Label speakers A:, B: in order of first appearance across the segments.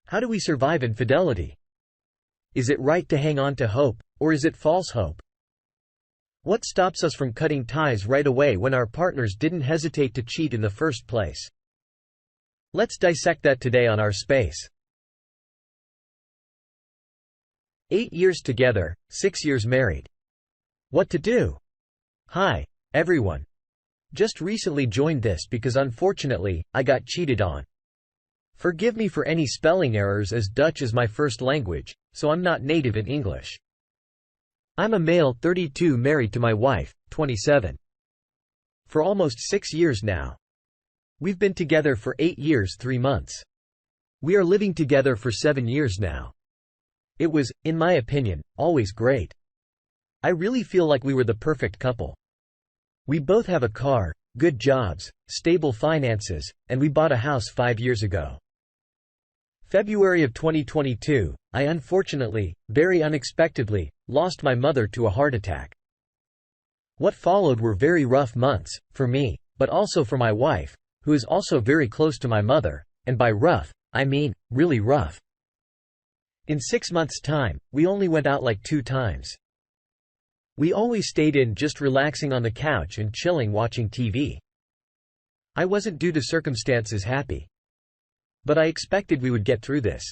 A: How do we survive infidelity? Is it right to hang on to hope, or is it false hope? What stops us from cutting ties right away when our partners didn't hesitate to cheat in the first place? Let's dissect that today on our space. 8 years together, 6 years married. What to do? Hi, everyone. Just recently joined this because unfortunately, I got cheated on. Forgive me for any spelling errors as Dutch is my first language, so I'm not native in English. I'm a male, 32, married to my wife, 27. For almost 6 years now. We've been together for 8 years, 3 months. We are living together for 7 years now. It was, in my opinion, always great. I really feel like we were the perfect couple. We both have a car, good jobs, stable finances, and we bought a house 5 years ago. February of 2022, I unfortunately, very unexpectedly, lost my mother to a heart attack. What followed were very rough months, for me, but also for my wife, who is also very close to my mother, and by rough, I mean, really rough. In 6 months' time, we only went out like 2 times. We always stayed in just relaxing on the couch and chilling watching TV. I wasn't due to circumstances happy. But I expected we would get through this.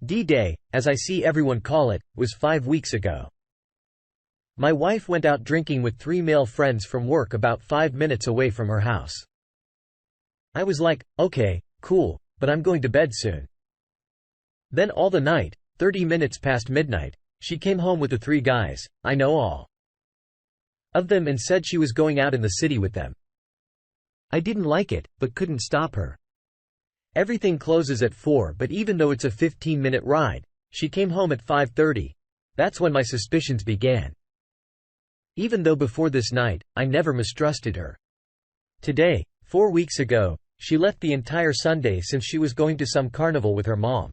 A: D-Day, as I see everyone call it, was 5 weeks ago. My wife went out drinking with 3 male friends from work about 5 minutes away from her house. I was like, okay, cool, but I'm going to bed soon. Then all the night, 30 minutes past midnight, she came home with the 3 guys, I know all of them, and said she was going out in the city with them. I didn't like it, but couldn't stop her. Everything closes at 4, but even though it's a 15-minute ride, she came home at 5:30. That's when my suspicions began. Even though before this night, I never mistrusted her. Today, 4 weeks ago, she left the entire Sunday since she was going to some carnival with her mom.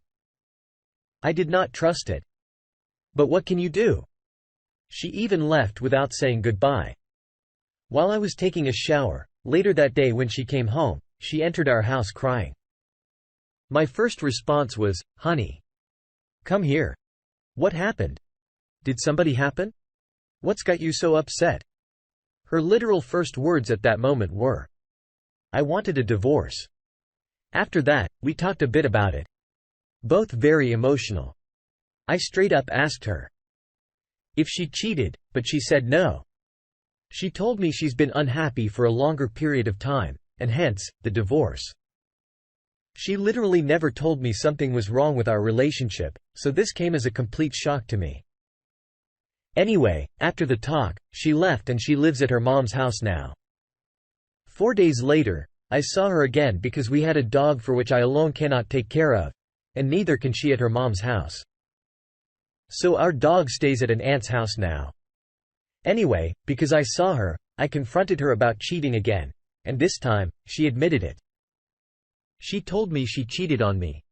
A: I did not trust it. But what can you do? She even left without saying goodbye. While I was taking a shower, later that day when she came home, she entered our house crying. My first response was, "Honey, come here. What happened? Did something happen? What's got you so upset?" Her literal first words at that moment were, "I wanted a divorce." After that, we talked a bit about it. Both very emotional. I straight up asked her if she cheated, but she said no. She told me she's been unhappy for a longer period of time, and hence, the divorce. She literally never told me something was wrong with our relationship, so this came as a complete shock to me. Anyway, after the talk, she left and she lives at her mom's house now. 4 days later, I saw her again because we had a dog for which I alone cannot take care of, and neither can she at her mom's house. So our dog stays at an aunt's house now. Anyway, because I saw her, I confronted her about cheating again, and this time, she admitted it. She told me she cheated on me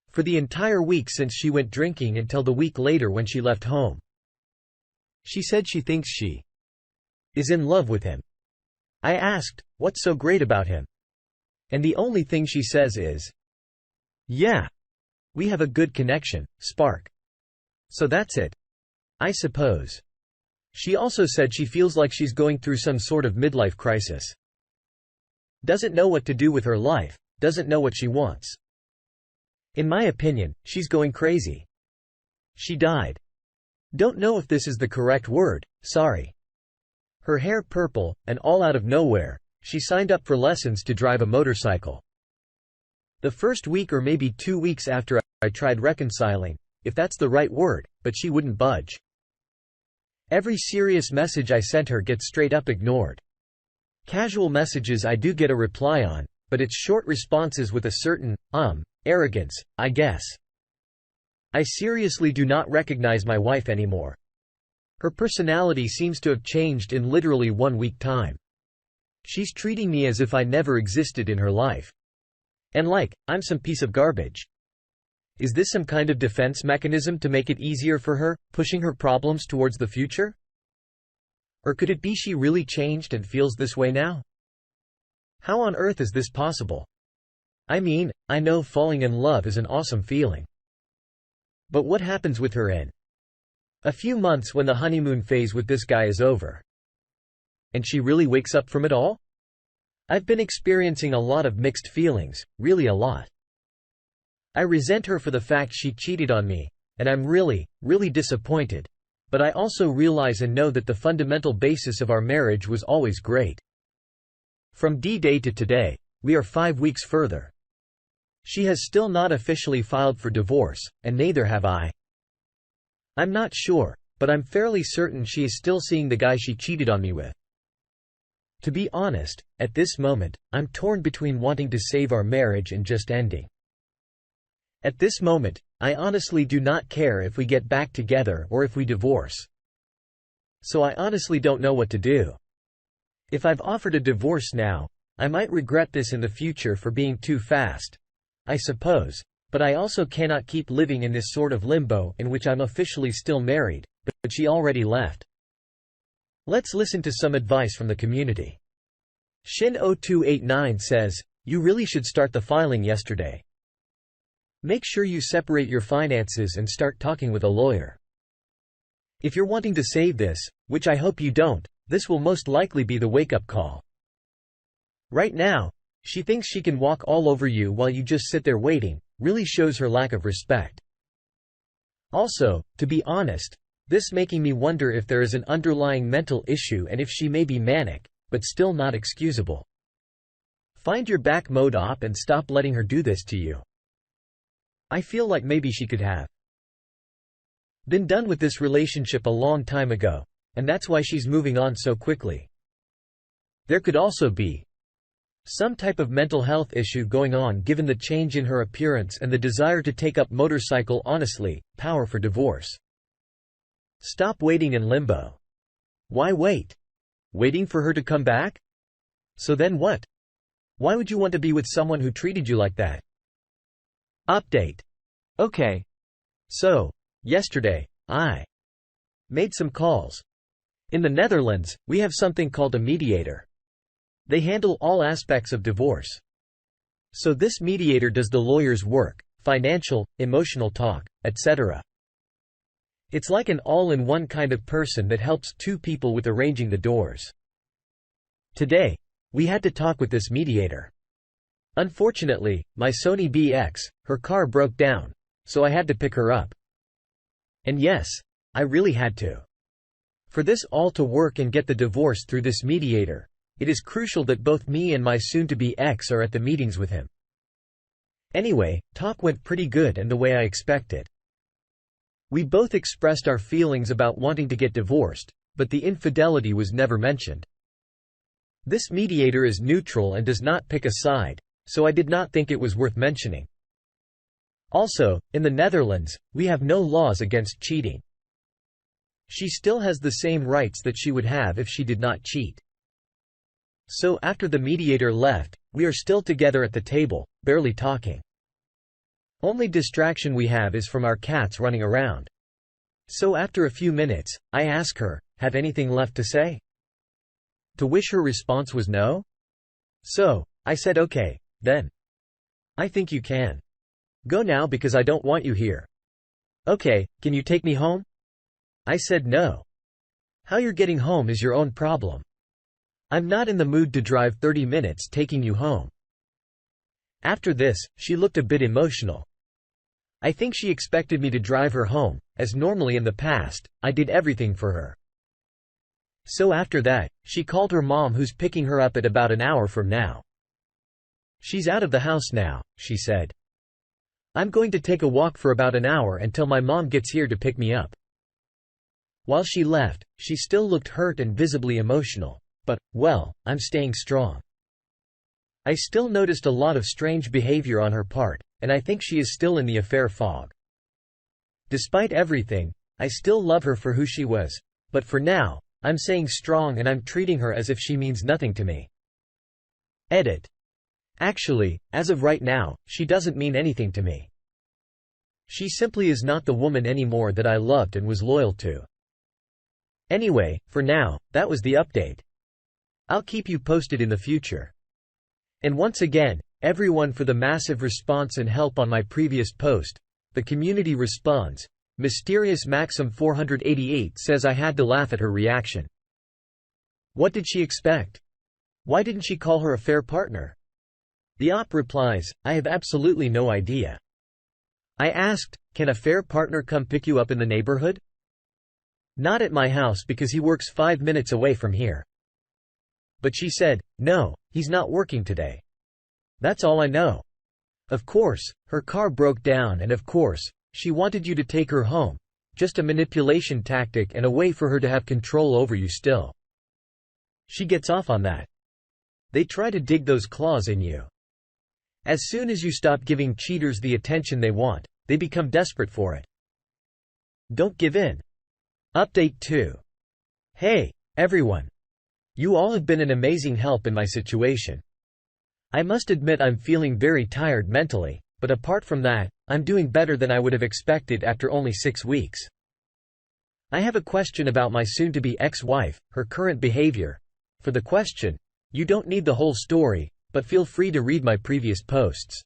A: for the entire week since she went drinking until the week later when she left home. She said she thinks she is in love with him. I asked, what's so great about him? And the only thing she says is, yeah, we have a good connection, spark. So that's it, I suppose. She also said she feels like she's going through some sort of midlife crisis. Doesn't know what to do with her life, doesn't know what she wants. In my opinion, she's going crazy. She died. Don't know if this is the correct word, sorry. Her hair purple, and all out of nowhere, she signed up for lessons to drive a motorcycle. The first week or maybe 2 weeks after I tried reconciling, if that's the right word, but she wouldn't budge. Every serious message I sent her gets straight up ignored. Casual messages I do get a reply on, but it's short responses with a certain, arrogance, I guess. I seriously do not recognize my wife anymore. Her personality seems to have changed in literally 1 week time. She's treating me as if I never existed in her life. And like, I'm some piece of garbage. Is this some kind of defense mechanism to make it easier for her, pushing her problems towards the future? Or could it be she really changed and feels this way now? How on earth is this possible? I mean, I know falling in love is an awesome feeling. But what happens with her in a few months when the honeymoon phase with this guy is over? And she really wakes up from it all? I've been experiencing a lot of mixed feelings, really a lot. I resent her for the fact she cheated on me, and I'm really, really disappointed, but I also realize and know that the fundamental basis of our marriage was always great. From D-Day to today, we are 5 weeks further. She has still not officially filed for divorce, and neither have I. I'm not sure, but I'm fairly certain she is still seeing the guy she cheated on me with. To be honest, at this moment, I'm torn between wanting to save our marriage and just ending. At this moment, I honestly do not care if we get back together or if we divorce. So I honestly don't know what to do. If I've offered a divorce now, I might regret this in the future for being too fast, I suppose, but I also cannot keep living in this sort of limbo in which I'm officially still married, but she already left. Let's listen to some advice from the community. Shin0289 says, "You really should start the filing yesterday. Make sure you separate your finances and start talking with a lawyer. If you're wanting to save this, which I hope you don't, this will most likely be the wake-up call. Right now, she thinks she can walk all over you while you just sit there waiting, really shows her lack of respect. Also, to be honest, this making me wonder if there is an underlying mental issue and if she may be manic, but still not excusable. Find your back mode op and stop letting her do this to you. I feel like maybe she could have been done with this relationship a long time ago, and that's why she's moving on so quickly. There could also be some type of mental health issue going on given the change in her appearance and the desire to take up motorcycle. Honestly, power for divorce. Stop waiting in limbo. Why wait? Waiting for her to come back? So then what? Why would you want to be with someone who treated you like that? Update. Okay. So, yesterday, I made some calls. In the Netherlands, we have something called a mediator. They handle all aspects of divorce. So this mediator does the lawyer's work, financial, emotional talk, etc. It's like an all-in-one kind of person that helps two people with arranging the doors. Today, we had to talk with this mediator. Unfortunately, my Sony BX, her car broke down, so I had to pick her up. And yes, I really had to. For this all to work and get the divorce through this mediator, it is crucial that both me and my soon-to-be ex are at the meetings with him. Anyway, talk went pretty good and the way I expected. We both expressed our feelings about wanting to get divorced, but the infidelity was never mentioned. This mediator is neutral and does not pick a side, so I did not think it was worth mentioning. Also, in the Netherlands, we have no laws against cheating. She still has the same rights that she would have if she did not cheat. So after the mediator left, we are still together at the table, barely talking. Only distraction we have is from our cats running around. So after a few minutes, I ask her, "Have anything left to say?" To which her response was no. So, I said okay, then. I think you can go now because I don't want you here. Okay, can you take me home? I said no. How you're getting home is your own problem. I'm not in the mood to drive 30 minutes taking you home. After this, she looked a bit emotional. I think she expected me to drive her home, as normally in the past, I did everything for her. So after that, she called her mom who's picking her up at about an hour from now. She's out of the house now, she said. I'm going to take a walk for about an hour until my mom gets here to pick me up. While she left, she still looked hurt and visibly emotional, but, well, I'm staying strong. I still noticed a lot of strange behavior on her part, and I think she is still in the affair fog. Despite everything, I still love her for who she was, but for now, I'm staying strong and I'm treating her as if she means nothing to me. Edit. Actually, as of right now, she doesn't mean anything to me. She simply is not the woman anymore that I loved and was loyal to. Anyway, for now, that was the update. I'll keep you posted in the future. And once again, everyone for the massive response and help on my previous post. The community responds. Mysterious Maxim 488 says I had to laugh at her reaction. What did she expect? Why didn't she call her affair partner? The op replies, I have absolutely no idea. I asked, can a fair partner come pick you up in the neighborhood? Not at my house because he works 5 minutes away from here. But she said, no, he's not working today. That's all I know. Of course, her car broke down and of course, she wanted you to take her home. Just a manipulation tactic and a way for her to have control over you still. She gets off on that. They try to dig those claws in you. As soon as you stop giving cheaters the attention they want, they become desperate for it. Don't give in. Update 2. Hey, everyone. You all have been an amazing help in my situation. I must admit I'm feeling very tired mentally, but apart from that, I'm doing better than I would have expected after only 6 weeks. I have a question about my soon-to-be ex-wife, her current behavior. For the question, you don't need the whole story, but feel free to read my previous posts.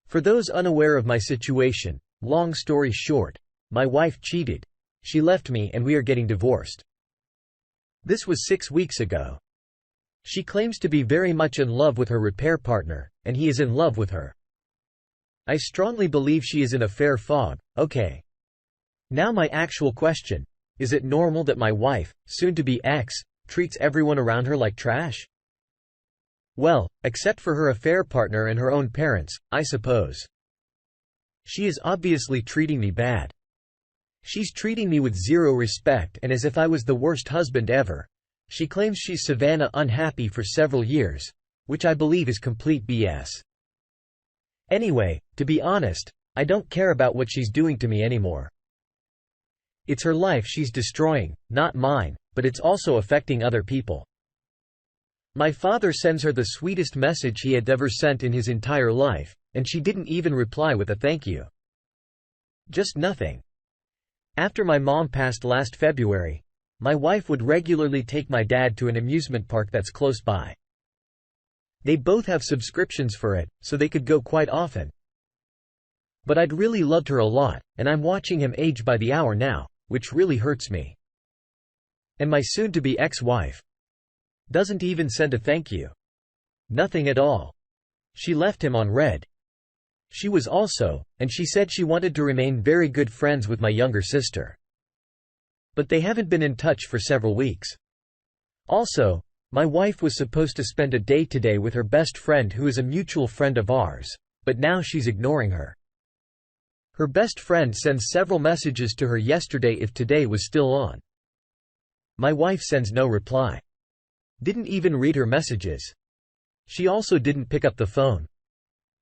A: For those unaware of my situation, long story short, my wife cheated. She left me and we are getting divorced. This was 6 weeks ago. She claims to be very much in love with her repair partner, and he is in love with her. I strongly believe she is in a fair fog. Okay. Now my actual question, is it normal that my wife, soon-to-be ex, treats everyone around her like trash? Well, except for her affair partner and her own parents, I suppose. She is obviously treating me bad. She's treating me with zero respect and as if I was the worst husband ever. She claims she's Savannah unhappy for several years, which I believe is complete BS. Anyway, to be honest, I don't care about what she's doing to me anymore. It's her life she's destroying, not mine, but it's also affecting other people. My father sends her the sweetest message he had ever sent in his entire life, and she didn't even reply with a thank you. Just nothing. After my mom passed last February, my wife would regularly take my dad to an amusement park that's close by. They both have subscriptions for it, so they could go quite often. But I'd really loved her a lot, and I'm watching him age by the hour now, which really hurts me. And my soon-to-be ex-wife doesn't even send a thank you. Nothing at all. She left him on red. She was also, and she said she wanted to remain very good friends with my younger sister. But they haven't been in touch for several weeks. Also, my wife was supposed to spend a day today with her best friend who is a mutual friend of ours, but now she's ignoring her. Her best friend sends several messages to her yesterday if today was still on. My wife sends no reply. Didn't even read her messages. She also didn't pick up the phone.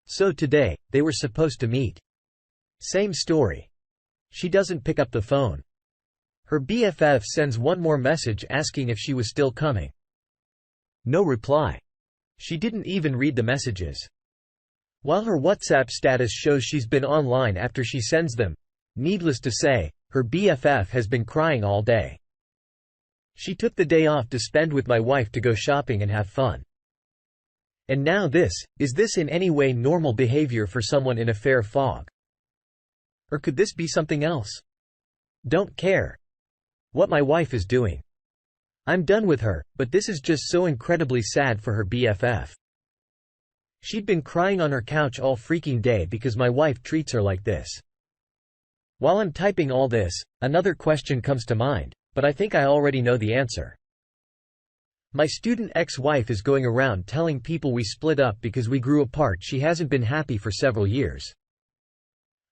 A: So today, they were supposed to meet. Same story. She doesn't pick up the phone. Her BFF sends one more message asking if she was still coming. No reply. She didn't even read the messages. While her WhatsApp status shows she's been online after she sends them, needless to say, her BFF has been crying all day. She took the day off to spend with my wife to go shopping and have fun. And now this, is this in any way normal behavior for someone in a fair fog? Or could this be something else? Don't care what my wife is doing. I'm done with her, but this is just so incredibly sad for her BFF. She'd been crying on her couch all freaking day because my wife treats her like this. While I'm typing all this, another question comes to mind, but I think I already know the answer. My student ex-wife is going around telling people we split up because we grew apart. She hasn't been happy for several years.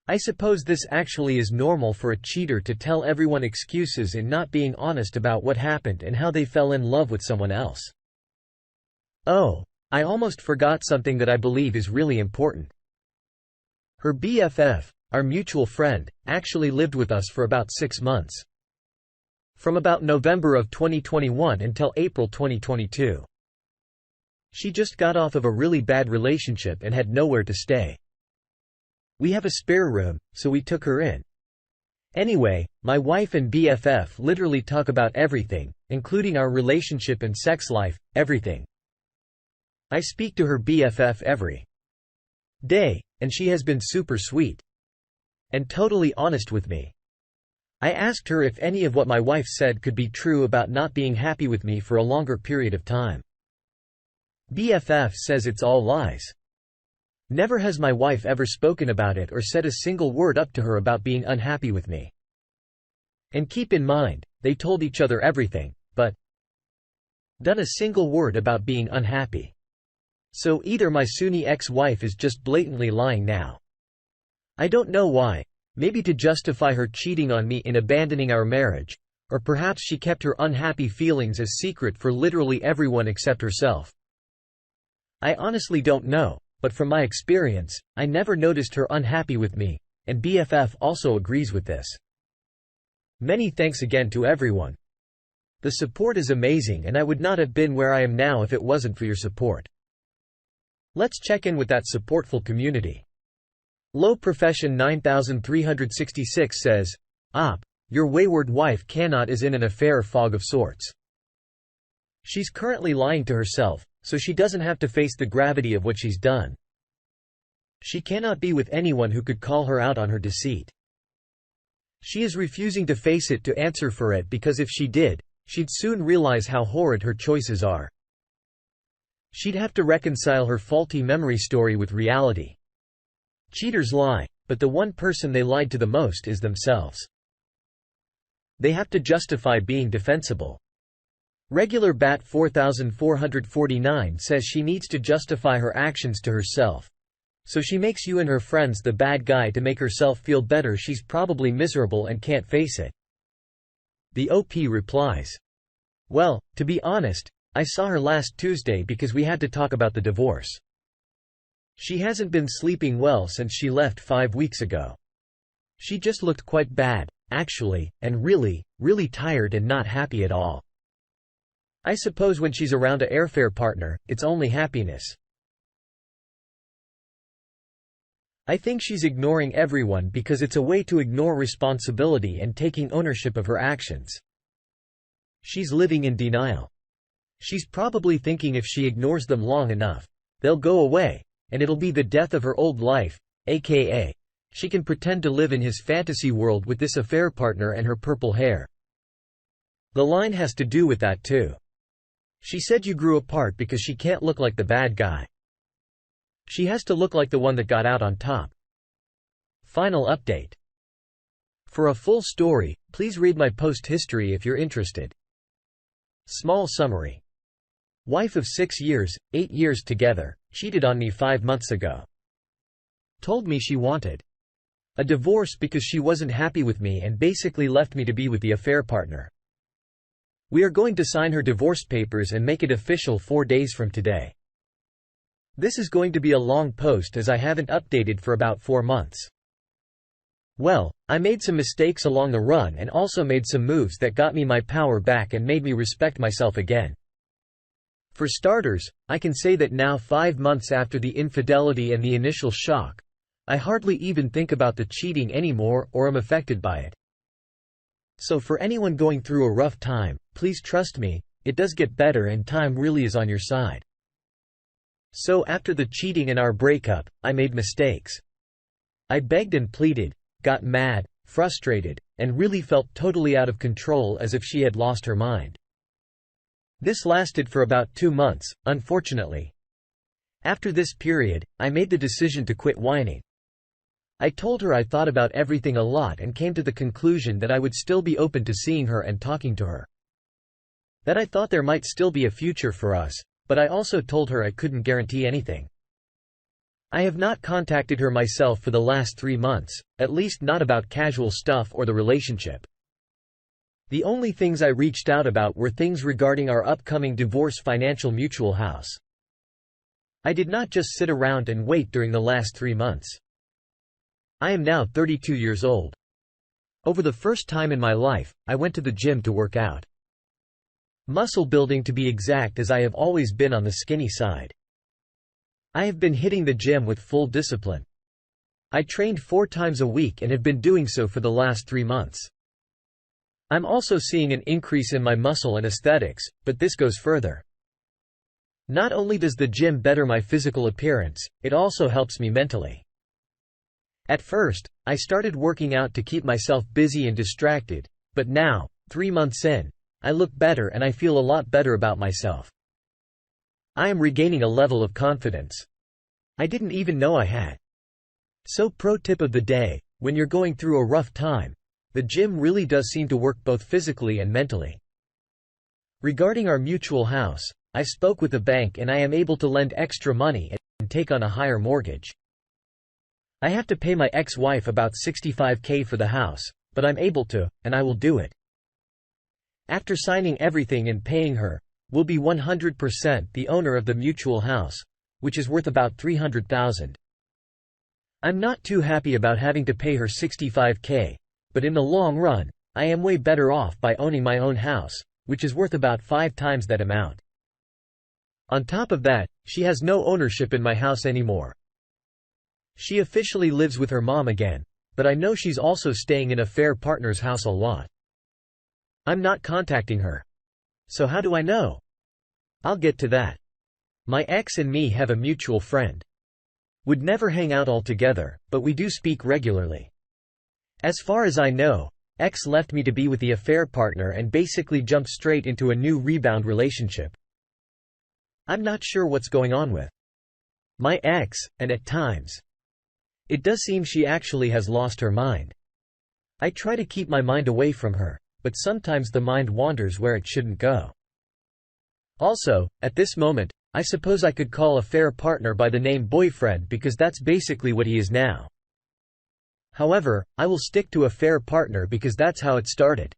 A: I suppose this actually is normal for a cheater to tell everyone excuses and not being honest about what happened and how they fell in love with someone else. Oh, I almost forgot something that I believe is really important. Her BFF, our mutual friend, actually lived with us for about 6 months. From about November of 2021 until April 2022. She just got off of a really bad relationship and had nowhere to stay. We have a spare room, so we took her in. Anyway, my wife and BFF literally talk about everything, including our relationship and sex life, everything. I speak to her BFF every day, and she has been super sweet and totally honest with me. I asked her if any of what my wife said could be true about not being happy with me for a longer period of time. BFF says it's all lies. Never has my wife ever spoken about it or said a single word up to her about being unhappy with me. And keep in mind, they told each other everything, but done a single word about being unhappy. So either my Sunni ex-wife is just blatantly lying now. I don't know why. Maybe to justify her cheating on me in abandoning our marriage, or perhaps she kept her unhappy feelings a secret for literally everyone except herself. I honestly don't know, but from my experience, I never noticed her unhappy with me, and BFF also agrees with this. Many thanks again to everyone. The support is amazing, and I would not have been where I am now if it wasn't for your support. Let's check in with that supportful community. Low Profession 9366 says, your wayward wife cannot is in an affair fog of sorts. She's currently lying to herself, so she doesn't have to face the gravity of what she's done. She cannot be with anyone who could call her out on her deceit. She is refusing to face it, to answer for it, because if she did, she'd soon realize how horrid her choices are. She'd have to reconcile her faulty memory story with reality. Cheaters lie, but the one person they lied to the most is themselves. They have to justify being defensible. Regular Bat 4449 says she needs to justify her actions to herself. So she makes you and her friends the bad guy to make herself feel better. She's probably miserable and can't face it. The OP replies, well, to be honest, I saw her last Tuesday because we had to talk about the divorce. She hasn't been sleeping well since she left 5 weeks ago. She just looked quite bad, actually, and really, really tired and not happy at all. I suppose when she's around a airfare partner, it's only happiness. I think she's ignoring everyone because it's a way to ignore responsibility and taking ownership of her actions. She's living in denial. She's probably thinking if she ignores them long enough, they'll go away, and it'll be the death of her old life, aka, she can pretend to live in his fantasy world with this affair partner and her purple hair. The line has to do with that too. She said you grew apart because she can't look like the bad guy. She has to look like the one that got out on top. Final update. For a full story, please read my post history if you're interested. Small summary. Wife of 6 years, 8 years together, cheated on me 5 months ago. Told me she wanted a divorce because she wasn't happy with me and basically left me to be with the affair partner. We are going to sign her divorce papers and make it official 4 days from today. This is going to be a long post as I haven't updated for about 4 months. Well, I made some mistakes along the run and also made some moves that got me my power back and made me respect myself again. For starters, I can say that now 5 months after the infidelity and the initial shock, I hardly even think about the cheating anymore or am affected by it. So for anyone going through a rough time, please trust me, it does get better and time really is on your side. So after the cheating and our breakup, I made mistakes. I begged and pleaded, got mad, frustrated, and really felt totally out of control as if she had lost her mind. This lasted for about 2 months, unfortunately. After this period, I made the decision to quit whining. I told her I thought about everything a lot and came to the conclusion that I would still be open to seeing her and talking to her. That I thought there might still be a future for us, but I also told her I couldn't guarantee anything. I have not contacted her myself for the last 3 months, at least not about casual stuff or the relationship. The only things I reached out about were things regarding our upcoming divorce, financial mutual house. I did not just sit around and wait during the last 3 months. I am now 32 years old. Over the first time in my life, I went to the gym to work out. Muscle building to be exact, as I have always been on the skinny side. I have been hitting the gym with full discipline. I trained 4 times a week and have been doing so for the last 3 months. I'm also seeing an increase in my muscle and aesthetics, but this goes further. Not only does the gym better my physical appearance, it also helps me mentally. At first, I started working out to keep myself busy and distracted, but now, 3 months in, I look better and I feel a lot better about myself. I am regaining a level of confidence I didn't even know I had. So pro tip of the day, when you're going through a rough time, the gym really does seem to work both physically and mentally. Regarding our mutual house, I spoke with the bank and I am able to lend extra money and take on a higher mortgage. I have to pay my ex-wife about $65,000 for the house, but I'm able to, and I will do it. After signing everything and paying her, we'll be 100% the owner of the mutual house, which is worth about $300,000. I'm not too happy about having to pay her $65,000, but in the long run, I am way better off by owning my own house, which is worth about 5 times that amount. On top of that, she has no ownership in my house anymore. She officially lives with her mom again, but I know she's also staying in a fair partner's house a lot. I'm not contacting her. So how do I know? I'll get to that. My ex and me have a mutual friend. Would never hang out all together, but we do speak regularly. As far as I know, ex left me to be with the affair partner and basically jumped straight into a new rebound relationship. I'm not sure what's going on with my ex, and at times, it does seem she actually has lost her mind. I try to keep my mind away from her, but sometimes the mind wanders where it shouldn't go. Also, at this moment, I suppose I could call a fair partner by the name boyfriend because that's basically what he is now. However, I will stick to a fair partner because that's how it started.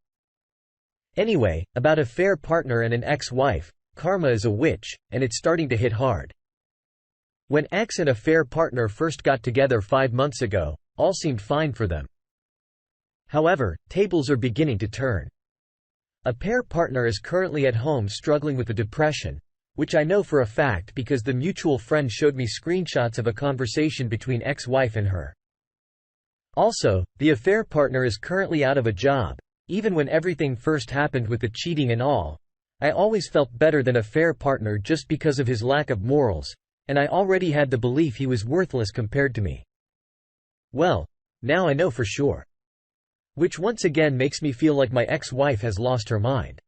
A: Anyway, about a fair partner and an ex-wife, karma is a witch, and it's starting to hit hard. When ex and a fair partner first got together 5 months ago, all seemed fine for them. However, tables are beginning to turn. A pair partner is currently at home struggling with a depression, which I know for a fact because the mutual friend showed me screenshots of a conversation between ex-wife and her. Also, the affair partner is currently out of a job. Even when everything first happened with the cheating and all, I always felt better than a fair partner just because of his lack of morals, and I already had the belief he was worthless compared to me. Well, now I know for sure. Which once again makes me feel like my ex-wife has lost her mind.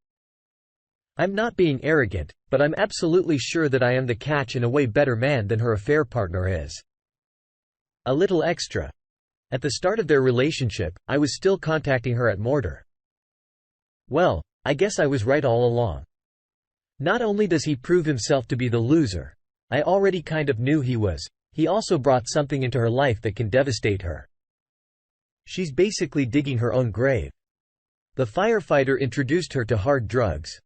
A: I'm not being arrogant, but I'm absolutely sure that I am the catch and a way better man than her affair partner is. A little extra. At the start of their relationship, I was still contacting her at Mortar. Well, I guess I was right all along. Not only does he prove himself to be the loser, I already kind of knew he was, he also brought something into her life that can devastate her. She's basically digging her own grave. The firefighter introduced her to hard drugs.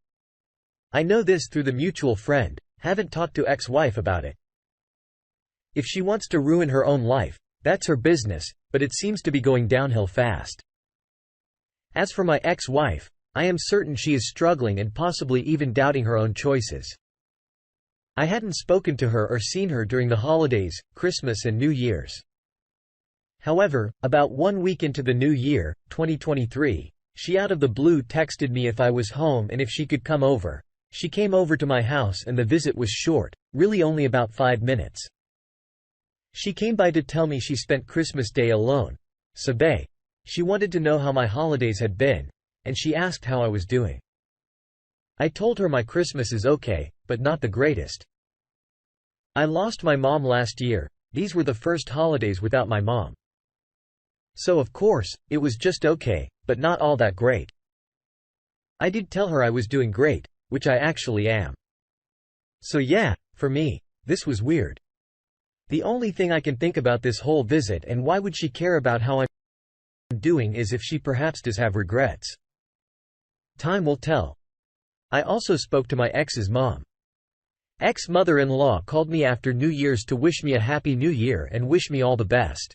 A: I know this through the mutual friend, haven't talked to ex-wife about it. If she wants to ruin her own life, that's her business, but it seems to be going downhill fast. As for my ex-wife, I am certain she is struggling and possibly even doubting her own choices. I hadn't spoken to her or seen her during the holidays, Christmas and New Year's. However, about 1 week into the new year, 2023, she out of the blue texted me if I was home and if she could come over. She came over to my house and the visit was short, really only about 5 minutes. She came by to tell me she spent Christmas Day alone. Sabe. She wanted to know how my holidays had been, and she asked how I was doing. I told her my Christmas is okay, but not the greatest. I lost my mom last year. These were the first holidays without my mom. So of course, it was just okay, but not all that great. I did tell her I was doing great, which I actually am. So yeah, for me, this was weird. The only thing I can think about this whole visit and why would she care about how I'm doing is if she perhaps does have regrets. Time will tell. I also spoke to my ex's mom. Ex-mother-in-law called me after New Year's to wish me a happy new year and wish me all the best.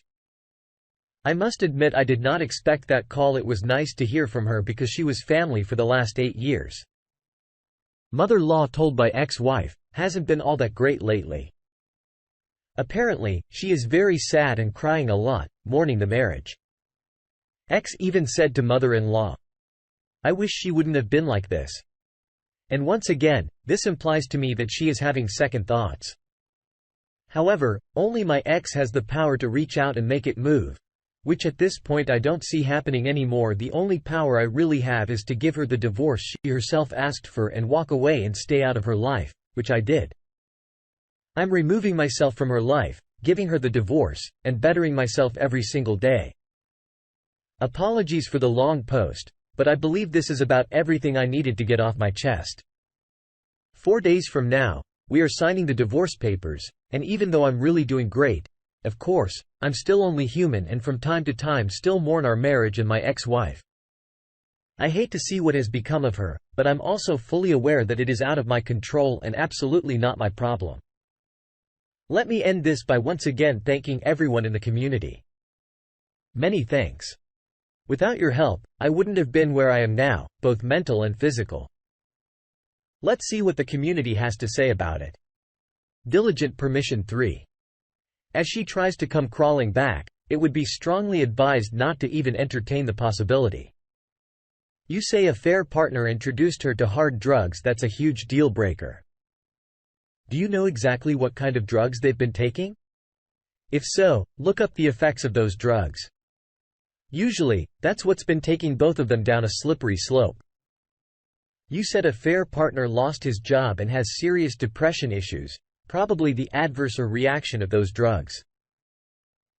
A: I must admit I did not expect that call. It was nice to hear from her because she was family for the last 8 years. Mother-in-law told by ex-wife, hasn't been all that great lately. Apparently, she is very sad and crying a lot, mourning the marriage. Ex even said to mother-in-law, I wish she wouldn't have been like this. And once again, this implies to me that she is having second thoughts. However, only my ex has the power to reach out and make it move. Which at this point I don't see happening anymore. The only power I really have is to give her the divorce she herself asked for and walk away and stay out of her life, which I did. I'm removing myself from her life, giving her the divorce, and bettering myself every single day. Apologies for the long post, but I believe this is about everything I needed to get off my chest. 4 days from now, we are signing the divorce papers, and even though I'm really doing great, of course, I'm still only human and from time to time still mourn our marriage and my ex-wife. I hate to see what has become of her, but I'm also fully aware that it is out of my control and absolutely not my problem. Let me end this by once again thanking everyone in the community. Many thanks. Without your help, I wouldn't have been where I am now, both mental and physical. Let's see what the community has to say about it. Diligent Permission 3. As she tries to come crawling back, it would be strongly advised not to even entertain the possibility. You say a fair partner introduced her to hard drugs. That's a huge deal breaker. Do you know exactly what kind of drugs they've been taking? If so, look up the effects of those drugs. Usually, that's what's been taking both of them down a slippery slope. You said a fair partner lost his job and has serious depression issues, probably the adverse reaction of those drugs.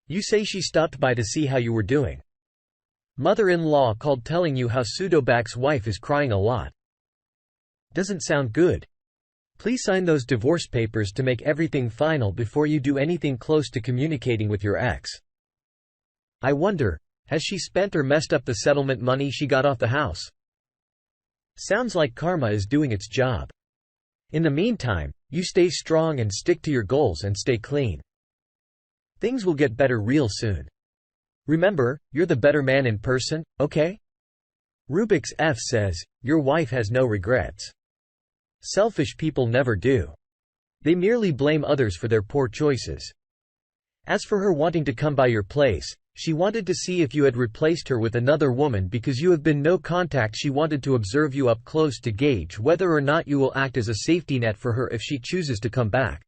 A: You say she stopped by to see how you were doing. Mother-in-law called telling you how Pseudobac's wife is crying a lot. Doesn't sound good. Please sign those divorce papers to make everything final before you do anything close to communicating with your ex. I wonder, has she spent or messed up the settlement money she got off the house? Sounds like karma is doing its job. In the meantime, you stay strong and stick to your goals and stay clean. Things will get better real soon. Remember, you're the better man in person, okay? Rubik's F says, your wife has no regrets. Selfish people never do. They merely blame others for their poor choices. As for her wanting to come by your place, she wanted to see if you had replaced her with another woman because you have been no contact. She wanted to observe you up close to gauge whether or not you will act as a safety net for her if she chooses to come back.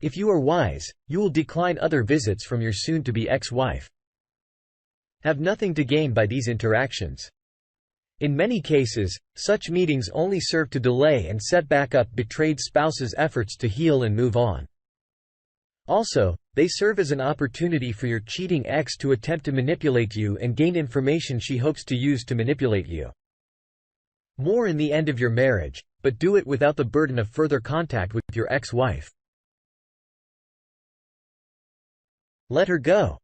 A: If you are wise, you will decline other visits from your soon-to-be ex-wife. Have nothing to gain by these interactions. In many cases, such meetings only serve to delay and set back up betrayed spouses' efforts to heal and move on. Also, they serve as an opportunity for your cheating ex to attempt to manipulate you and gain information she hopes to use to manipulate you. More in the end of your marriage, but do it without the burden of further contact with your ex-wife. Let her go.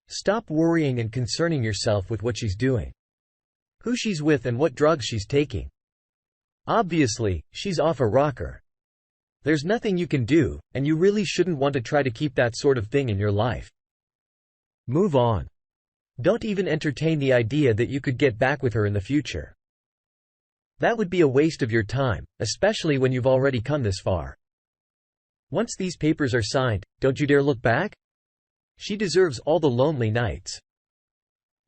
A: Stop worrying and concerning yourself with what she's doing, who she's with and what drugs she's taking. Obviously, she's off a rocker. There's nothing you can do, and you really shouldn't want to try to keep that sort of thing in your life. Move on. Don't even entertain the idea that you could get back with her in the future. That would be a waste of your time, especially when you've already come this far. Once these papers are signed, don't you dare look back? She deserves all the lonely nights.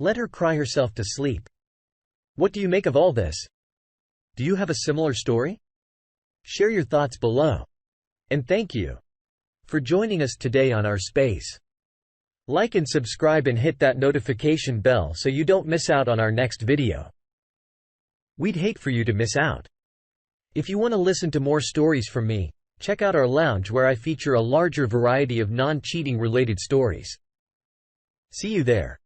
A: Let her cry herself to sleep. What do you make of all this? Do you have a similar story? Share your thoughts below. And thank you for joining us today on our space. Like and subscribe and hit that notification bell so you don't miss out on our next video. We'd hate for you to miss out. If you want to listen to more stories from me, check out our lounge where I feature a larger variety of non-cheating related stories. See you there.